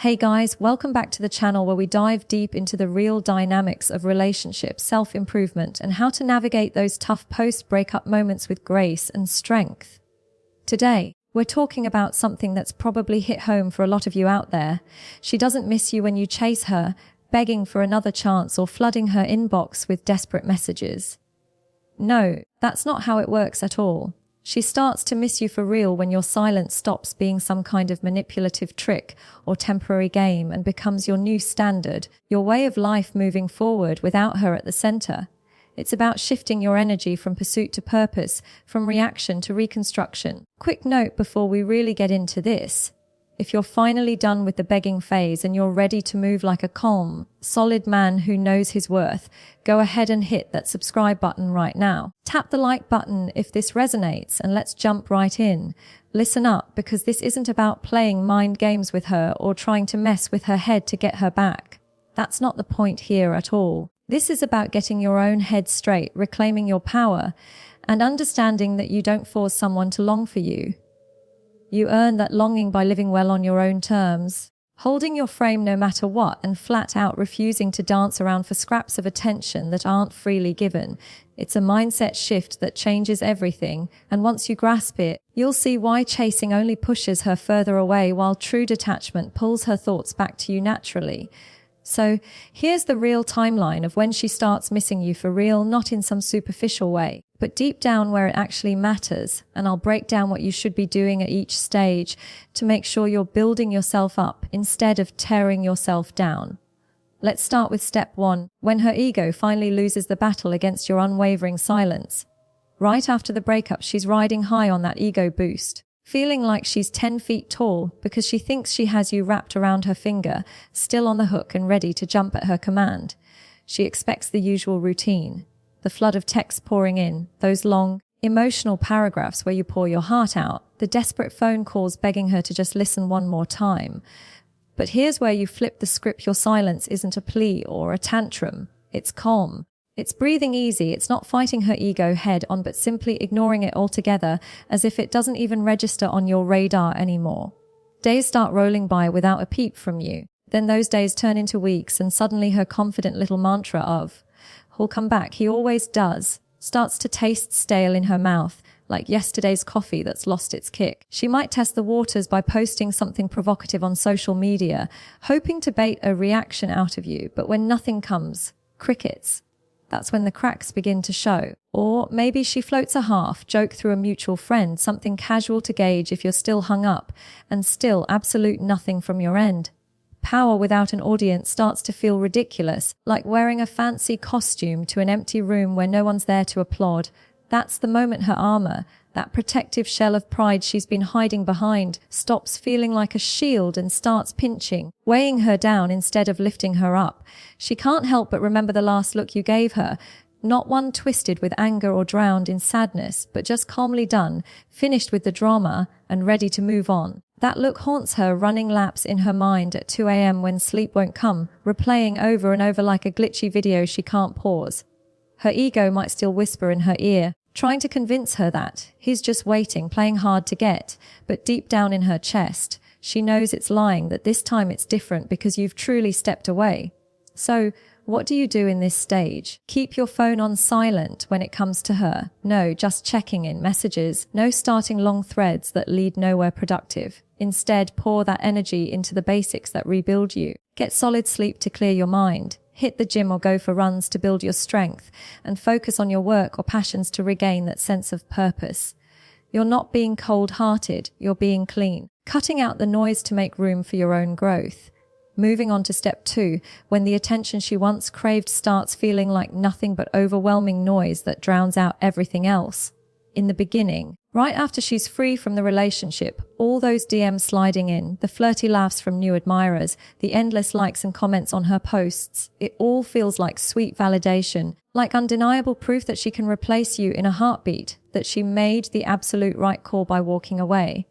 Hey guys, welcome back to the channel where we dive deep into the real dynamics of relationships, self-improvement, and how to navigate those tough post-breakup moments with grace and strength. Today, we're talking about something that's probably hit home for a lot of you out there. She doesn't miss you when you chase her, begging for another chance or flooding her inbox with desperate messages. No, that's not how it works at all. She starts to miss you for real when your silence stops being some kind of manipulative trick or temporary game and becomes your new standard, your way of life moving forward without her at the center. It's about shifting your energy from pursuit to purpose, from reaction to reconstruction. Quick note before we really get into this. If you're finally done with the begging phase and you're ready to move like a calm, solid man who knows his worth, go ahead and hit that subscribe button right now. Tap the like button if this resonates, and let's jump right in. Listen up, because this isn't about playing mind games with her or trying to mess with her head to get her back. That's not the point here at all. This is about getting your own head straight, reclaiming your power, and understanding that you don't force someone to long for you. You earn that longing by living well on your own terms, holding your frame no matter what, and flat out refusing to dance around for scraps of attention that aren't freely given. It's a mindset shift that changes everything, and once you grasp it, you'll see why chasing only pushes her further away while true detachment pulls her thoughts back to you naturally. So, here's the real timeline of when she starts missing you for real, not in some superficial way, but deep down where it actually matters, and I'll break down what you should be doing at each stage to make sure you're building yourself up instead of tearing yourself down. Let's start with step 1, when her ego finally loses the battle against your unwavering silence. Right after the breakup, she's riding high on that ego boost, feeling like she's 10 feet tall because she thinks she has you wrapped around her finger, still on the hook and ready to jump at her command. She expects the usual routine. The flood of texts pouring in, those long, emotional paragraphs where you pour your heart out, the desperate phone calls begging her to just listen one more time. But here's where you flip the script. Your silence isn't a plea or a tantrum. It's calm. It's breathing easy. It's not fighting her ego head on, but simply ignoring it altogether, as if it doesn't even register on your radar anymore. Days start rolling by without a peep from you. Then those days turn into weeks, and suddenly her confident little mantra of, "He'll come back, he always does," starts to taste stale in her mouth, like yesterday's coffee that's lost its kick. She might test the waters by posting something provocative on social media, hoping to bait a reaction out of you, but when nothing comes, crickets. That's when the cracks begin to show. Or maybe she floats a half joke through a mutual friend, something casual to gauge if you're still hung up, and still absolute nothing from your end. Power without an audience starts to feel ridiculous, like wearing a fancy costume to an empty room where no one's there to applaud. That's the moment her armor, that protective shell of pride she's been hiding behind, stops feeling like a shield and starts pinching, weighing her down instead of lifting her up. She can't help but remember the last look you gave her, not one twisted with anger or drowned in sadness, but just calmly done, finished with the drama and ready to move on. That look haunts her, running laps in her mind at 2 a.m. when sleep won't come, replaying over and over like a glitchy video she can't pause. Her ego might still whisper in her ear, trying to convince her that he's just waiting, playing hard to get, but deep down in her chest, she knows it's lying, that this time it's different because you've truly stepped away. So, what do you do in this stage? Keep your phone on silent when it comes to her. No, just checking in messages. No starting long threads that lead nowhere productive. Instead, pour that energy into the basics that rebuild you. Get solid sleep to clear your mind. Hit the gym or go for runs to build your strength, and focus on your work or passions to regain that sense of purpose. You're not being cold-hearted, you're being clean, cutting out the noise to make room for your own growth. Moving on to step 2, when the attention she once craved starts feeling like nothing but overwhelming noise that drowns out everything else. In the beginning, right after she's free from the relationship, all those DMs sliding in, the flirty laughs from new admirers, the endless likes and comments on her posts, it all feels like sweet validation, like undeniable proof that she can replace you in a heartbeat, that she made the absolute right call by walking away.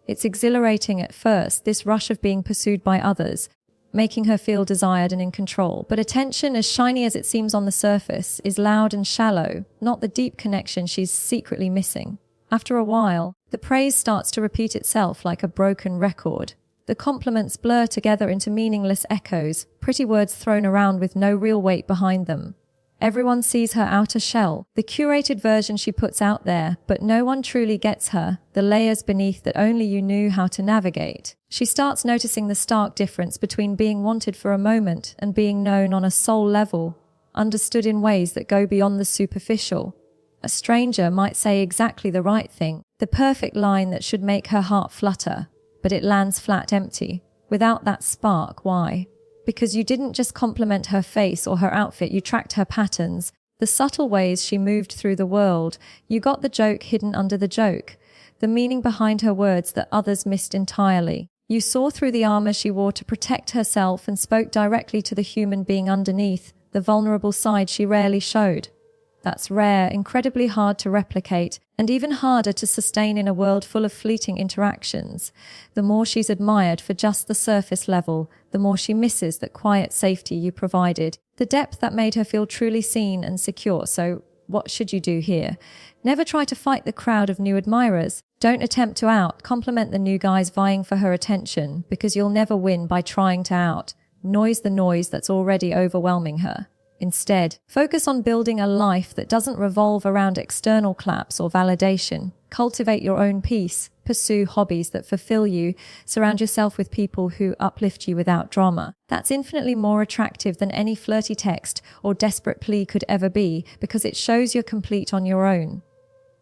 It's exhilarating at first, this rush of being pursued by others, making her feel desired and in control. But attention, as shiny as it seems on the surface, is loud and shallow, not the deep connection she's secretly missing. After a while, the praise starts to repeat itself like a broken record. The compliments blur together into meaningless echoes, pretty words thrown around with no real weight behind them. Everyone sees her outer shell, the curated version she puts out there, but no one truly gets her, the layers beneath that only you knew how to navigate. She starts noticing the stark difference between being wanted for a moment and being known on a soul level, understood in ways that go beyond the superficial. A stranger might say exactly the right thing, the perfect line that should make her heart flutter, but it lands flat empty. Without that spark, why? Because you didn't just compliment her face or her outfit, you tracked her patterns, the subtle ways she moved through the world. You got the joke hidden under the joke, the meaning behind her words that others missed entirely. You saw through the armor she wore to protect herself and spoke directly to the human being underneath, the vulnerable side she rarely showed. That's rare, incredibly hard to replicate, and even harder to sustain in a world full of fleeting interactions. The more she's admired for just the surface level, the more she misses that quiet safety you provided, the depth that made her feel truly seen and secure. So, what should you do here? Never try to fight the crowd of new admirers. Don't attempt to compliment the new guys vying for her attention, because you'll never win by trying to noise the noise that's already overwhelming her. Instead, focus on building a life that doesn't revolve around external claps or validation. Cultivate your own peace, pursue hobbies that fulfill you, surround yourself with people who uplift you without drama. That's infinitely more attractive than any flirty text or desperate plea could ever be, because it shows you're complete on your own.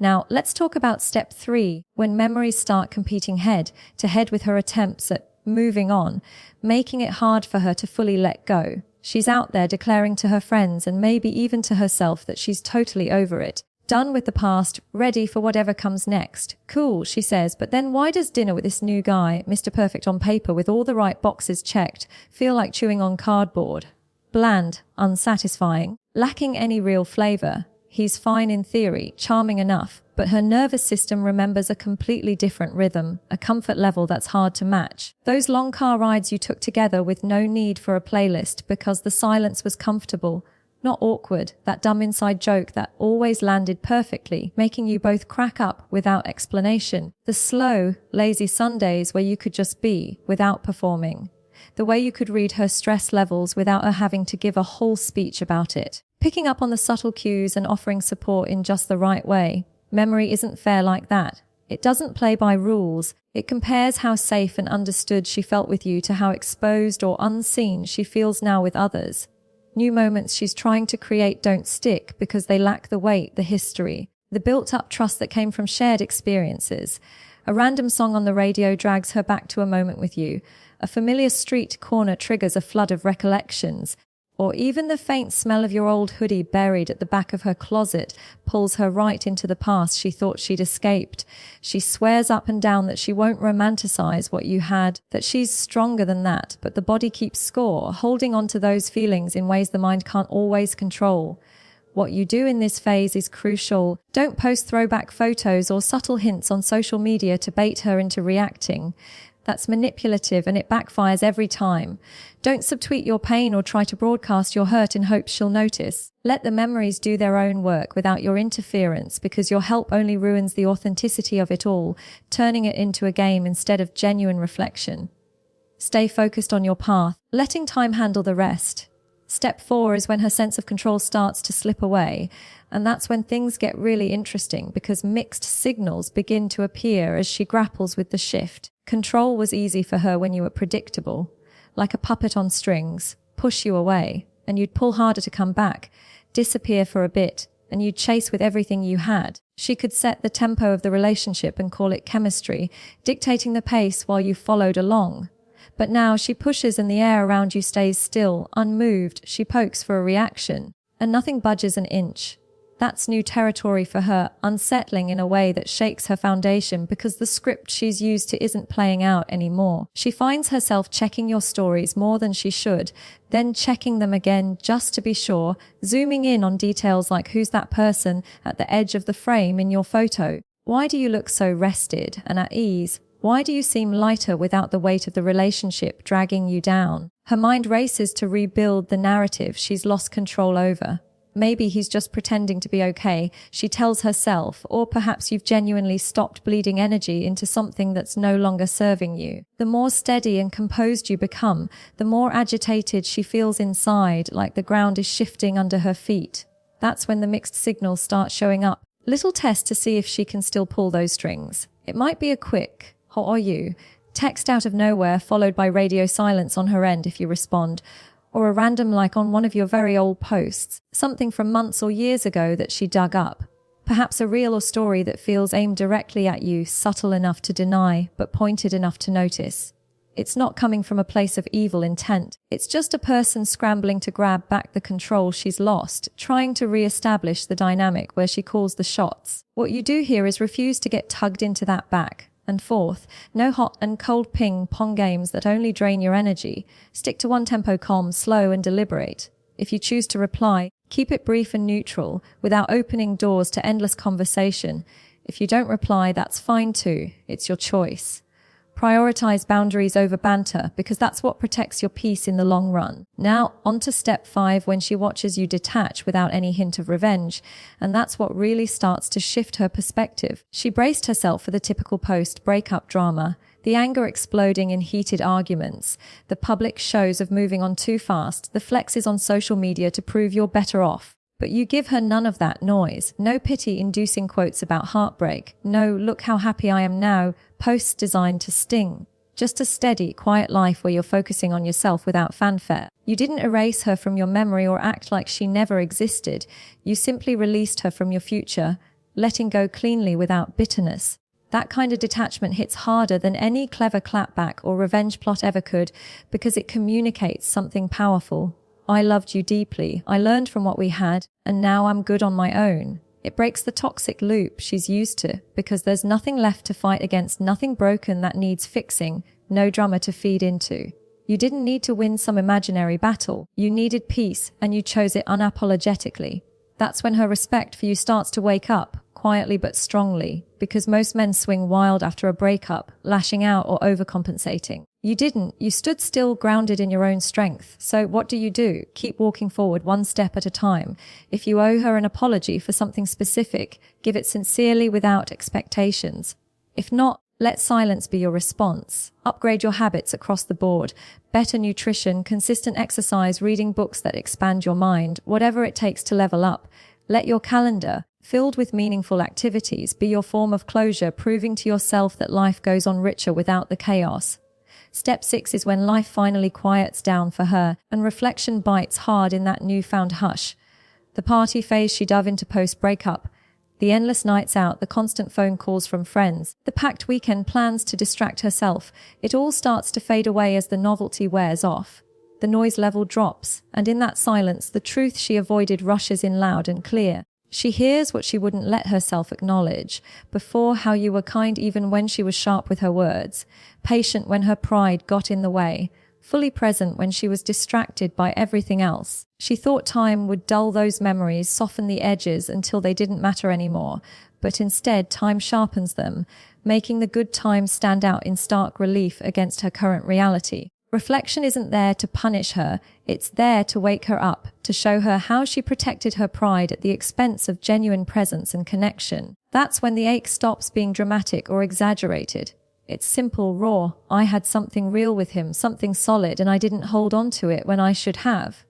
Now, let's talk about step 3, when memories start competing head to head with her attempts at moving on, making it hard for her to fully let go. She's out there declaring to her friends and maybe even to herself that she's totally over it, done with the past, ready for whatever comes next. Cool, she says, but then why does dinner with this new guy, Mr. Perfect on paper with all the right boxes checked, feel like chewing on cardboard? Bland, unsatisfying, lacking any real flavor. He's fine in theory, charming enough, but her nervous system remembers a completely different rhythm, a comfort level that's hard to match. Those long car rides you took together with no need for a playlist because the silence was comfortable, not awkward, that dumb inside joke that always landed perfectly, making you both crack up without explanation. The slow, lazy Sundays where you could just be, without performing. The way you could read her stress levels without her having to give a whole speech about it. Picking up on the subtle cues and offering support in just the right way. Memory isn't fair like that. It doesn't play by rules. It compares how safe and understood she felt with you to how exposed or unseen she feels now with others. New moments she's trying to create don't stick because they lack the weight, the history, the built-up trust that came from shared experiences. A random song on the radio drags her back to a moment with you. A familiar street corner triggers a flood of recollections. Or even the faint smell of your old hoodie buried at the back of her closet pulls her right into the past she thought she'd escaped. She swears up and down that she won't romanticize what you had, that she's stronger than that, but the body keeps score, holding on to those feelings in ways the mind can't always control. What you do in this phase is crucial. Don't post throwback photos or subtle hints on social media to bait her into reacting. That's manipulative and it backfires every time. Don't subtweet your pain or try to broadcast your hurt in hopes she'll notice. Let the memories do their own work without your interference, because your help only ruins the authenticity of it all, turning it into a game instead of genuine reflection. Stay focused on your path, letting time handle the rest. Step 4 is when her sense of control starts to slip away, and that's when things get really interesting because mixed signals begin to appear as she grapples with the shift. Control was easy for her when you were predictable, like a puppet on strings, push you away, and you'd pull harder to come back, disappear for a bit, and you'd chase with everything you had. She could set the tempo of the relationship and call it chemistry, dictating the pace while you followed along. But now she pushes and the air around you stays still, unmoved. She pokes for a reaction, and nothing budges an inch. That's new territory for her, unsettling in a way that shakes her foundation because the script she's used to isn't playing out anymore. She finds herself checking your stories more than she should, then checking them again just to be sure, zooming in on details like who's that person at the edge of the frame in your photo. Why do you look so rested and at ease? Why do you seem lighter without the weight of the relationship dragging you down? Her mind races to rebuild the narrative she's lost control over. Maybe he's just pretending to be okay, she tells herself, or perhaps you've genuinely stopped bleeding energy into something that's no longer serving you. The more steady and composed you become, the more agitated she feels inside, like the ground is shifting under her feet. That's when the mixed signals start showing up. Little test to see if she can still pull those strings. It might be a quick, "How are you?" text out of nowhere, followed by radio silence on her end if you respond, or a random like on one of your very old posts, something from months or years ago that she dug up. Perhaps a reel or story that feels aimed directly at you, subtle enough to deny, but pointed enough to notice. It's not coming from a place of evil intent. It's just a person scrambling to grab back the control she's lost, trying to re-establish the dynamic where she calls the shots. What you do here is refuse to get tugged into that back. And fourth, no hot and cold ping-pong games that only drain your energy. Stick to one tempo, calm, slow, and deliberate. If you choose to reply, keep it brief and neutral, without opening doors to endless conversation. If you don't reply, that's fine too. It's your choice. Prioritize boundaries over banter, because that's what protects your peace in the long run. Now, on to step 5, when she watches you detach without any hint of revenge, and that's what really starts to shift her perspective. She braced herself for the typical post-breakup drama, the anger exploding in heated arguments, the public shows of moving on too fast, the flexes on social media to prove you're better off. But you give her none of that noise. No pity-inducing quotes about heartbreak. No, "look how happy I am now," posts designed to sting. Just a steady, quiet life where you're focusing on yourself without fanfare. You didn't erase her from your memory or act like she never existed. You simply released her from your future, letting go cleanly without bitterness. That kind of detachment hits harder than any clever clapback or revenge plot ever could, because it communicates something powerful. I loved you deeply, I learned from what we had, and now I'm good on my own. It breaks the toxic loop she's used to, because there's nothing left to fight against, nothing broken that needs fixing, no drama to feed into. You didn't need to win some imaginary battle. You needed peace, and you chose it unapologetically. That's when her respect for you starts to wake up, quietly but strongly, because most men swing wild after a breakup, lashing out or overcompensating. You didn't. You stood still, grounded in your own strength. So what do? Keep walking forward one step at a time. If you owe her an apology for something specific, give it sincerely without expectations. If not, let silence be your response. Upgrade your habits across the board. Better nutrition, consistent exercise, reading books that expand your mind, whatever it takes to level up. Let your calendar, filled with meaningful activities, be your form of closure, proving to yourself that life goes on richer without the chaos. Step 6 is when life finally quiets down for her and reflection bites hard in that newfound hush. The party phase she dove into post-breakup, the endless nights out, the constant phone calls from friends, the packed weekend plans to distract herself, it all starts to fade away as the novelty wears off. The noise level drops, and in that silence, the truth she avoided rushes in loud and clear. She hears what she wouldn't let herself acknowledge. Before, how you were kind even when she was sharp with her words, patient when her pride got in the way, fully present when she was distracted by everything else. She thought time would dull those memories, soften the edges until they didn't matter anymore. But instead, time sharpens them, making the good times stand out in stark relief against her current reality. Reflection isn't there to punish her, it's there to wake her up, to show her how she protected her pride at the expense of genuine presence and connection. That's when the ache stops being dramatic or exaggerated. It's simple, raw. I had something real with him, something solid, and I didn't hold on to it when I should have.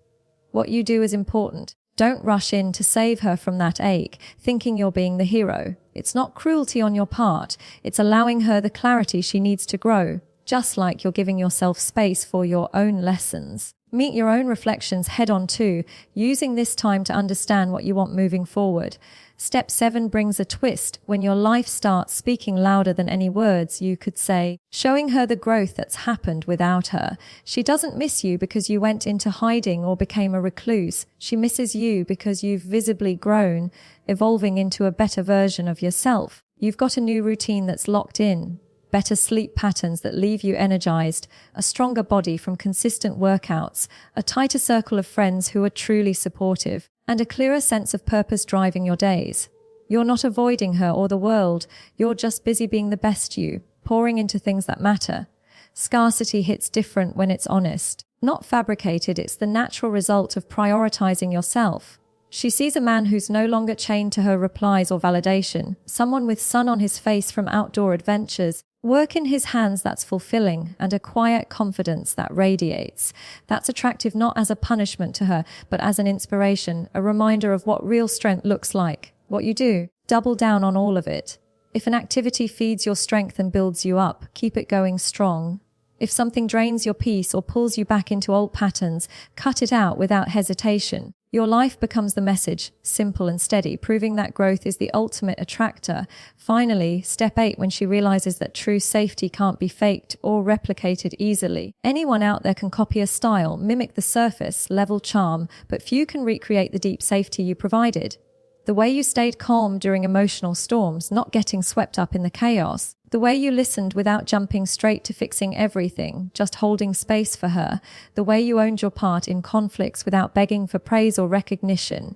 What you do is important. Don't rush in to save her from that ache, thinking you're being the hero. It's not cruelty on your part, it's allowing her the clarity she needs to grow. Just like you're giving yourself space for your own lessons. Meet your own reflections head-on too, using this time to understand what you want moving forward. Step 7 brings a twist. When your life starts speaking louder than any words you could say, showing her the growth that's happened without her. She doesn't miss you because you went into hiding or became a recluse. She misses you because you've visibly grown, evolving into a better version of yourself. You've got a new routine that's locked in. Better sleep patterns that leave you energized, a stronger body from consistent workouts, a tighter circle of friends who are truly supportive, and a clearer sense of purpose driving your days. You're not avoiding her or the world, you're just busy being the best you, pouring into things that matter. Scarcity hits different when it's honest. Not fabricated, it's the natural result of prioritizing yourself. She sees a man who's no longer chained to her replies or validation, someone with sun on his face from outdoor adventures, work in his hands that's fulfilling, and a quiet confidence that radiates. That's attractive not as a punishment to her, but as an inspiration, a reminder of what real strength looks like. What you do, double down on all of it. If an activity feeds your strength and builds you up, keep it going strong. If something drains your peace or pulls you back into old patterns, cut it out without hesitation. Your life becomes the message, simple and steady, proving that growth is the ultimate attractor. Finally, step 8, when she realizes that true safety can't be faked or replicated easily. Anyone out there can copy a style, mimic the surface level charm, but few can recreate the deep safety you provided. The way you stayed calm during emotional storms, not getting swept up in the chaos. The way you listened without jumping straight to fixing everything, just holding space for her. The way you owned your part in conflicts without begging for praise or recognition.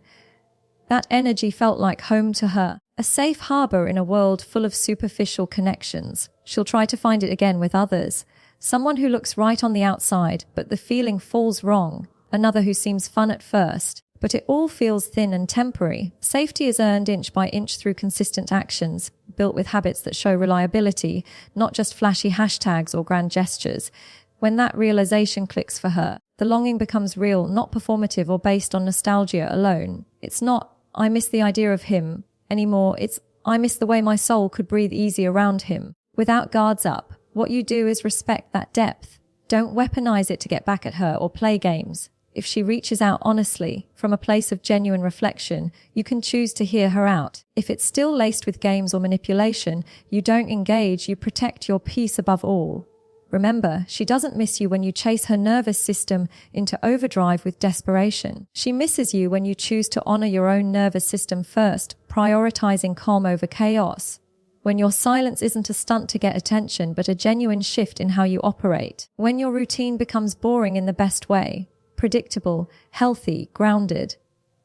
That energy felt like home to her, a safe harbor in a world full of superficial connections. She'll try to find it again with others. Someone who looks right on the outside, but the feeling falls wrong. Another who seems fun at first, but it all feels thin and temporary. Safety is earned inch by inch through consistent actions, built with habits that show reliability, not just flashy hashtags or grand gestures. When that realization clicks for her, the longing becomes real, not performative or based on nostalgia alone. It's not, I miss the idea of him, anymore. It's, I miss the way my soul could breathe easy around him. Without guards up, what you do is respect that depth. Don't weaponize it to get back at her or play games. If she reaches out honestly, from a place of genuine reflection, you can choose to hear her out. If it's still laced with games or manipulation, you don't engage, you protect your peace above all. Remember, she doesn't miss you when you chase her nervous system into overdrive with desperation. She misses you when you choose to honor your own nervous system first, prioritizing calm over chaos. When your silence isn't a stunt to get attention, but a genuine shift in how you operate. When your routine becomes boring in the best way. Predictable, healthy, grounded.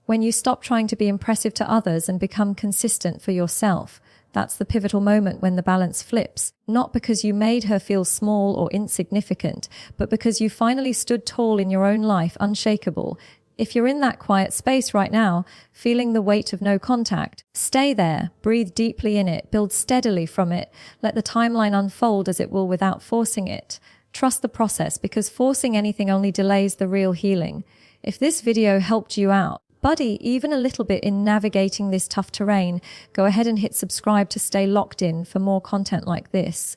When you stop trying to be impressive to others and become consistent for yourself, that's the pivotal moment when the balance flips. Not because you made her feel small or insignificant, but because you finally stood tall in your own life, unshakable. If you're in that quiet space right now, feeling the weight of no contact, stay there, breathe deeply in it, build steadily from it, let the timeline unfold as it will without forcing it. Trust the process, because forcing anything only delays the real healing. If this video helped you out, buddy, even a little bit in navigating this tough terrain, go ahead and hit subscribe to stay locked in for more content like this.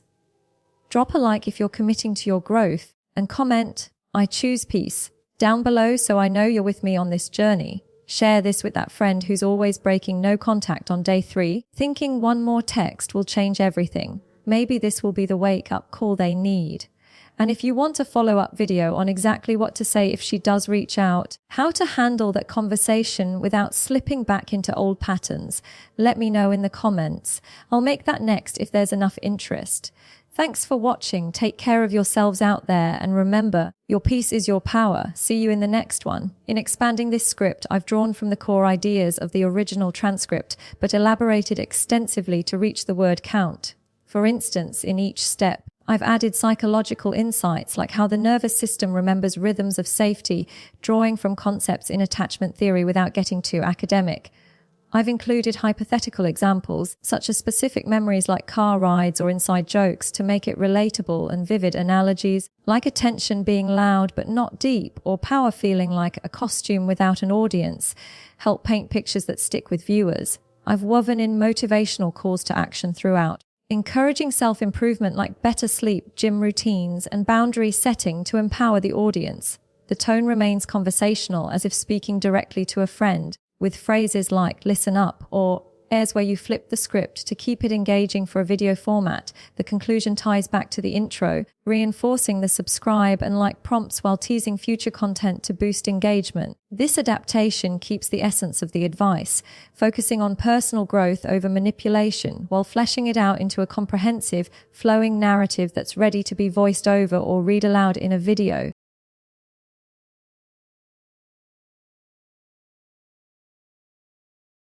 Drop a like if you're committing to your growth, and comment, I choose peace, down below so I know you're with me on this journey. Share this with that friend who's always breaking no contact on day 3, thinking one more text will change everything. Maybe this will be the wake-up call they need. And if you want a follow-up video on exactly what to say if she does reach out, how to handle that conversation without slipping back into old patterns, let me know in the comments. I'll make that next if there's enough interest. Thanks for watching. Take care of yourselves out there, and remember, your peace is your power. See you in the next one. In expanding this script, I've drawn from the core ideas of the original transcript, but elaborated extensively to reach the word count. For instance, in each step, I've added psychological insights like how the nervous system remembers rhythms of safety, drawing from concepts in attachment theory without getting too academic. I've included hypothetical examples, such as specific memories like car rides or inside jokes, to make it relatable, and vivid analogies, like attention being loud but not deep, or power feeling like a costume without an audience, help paint pictures that stick with viewers. I've woven in motivational calls to action throughout, encouraging self-improvement like better sleep, gym routines, and boundary setting to empower the audience. The tone remains conversational, as if speaking directly to a friend, with phrases like listen up or airs where you flip the script to keep it engaging for a video format. The conclusion ties back to the intro, reinforcing the subscribe and like prompts while teasing future content to boost engagement. This adaptation keeps the essence of the advice, focusing on personal growth over manipulation, while fleshing it out into a comprehensive, flowing narrative that's ready to be voiced over or read aloud in a video.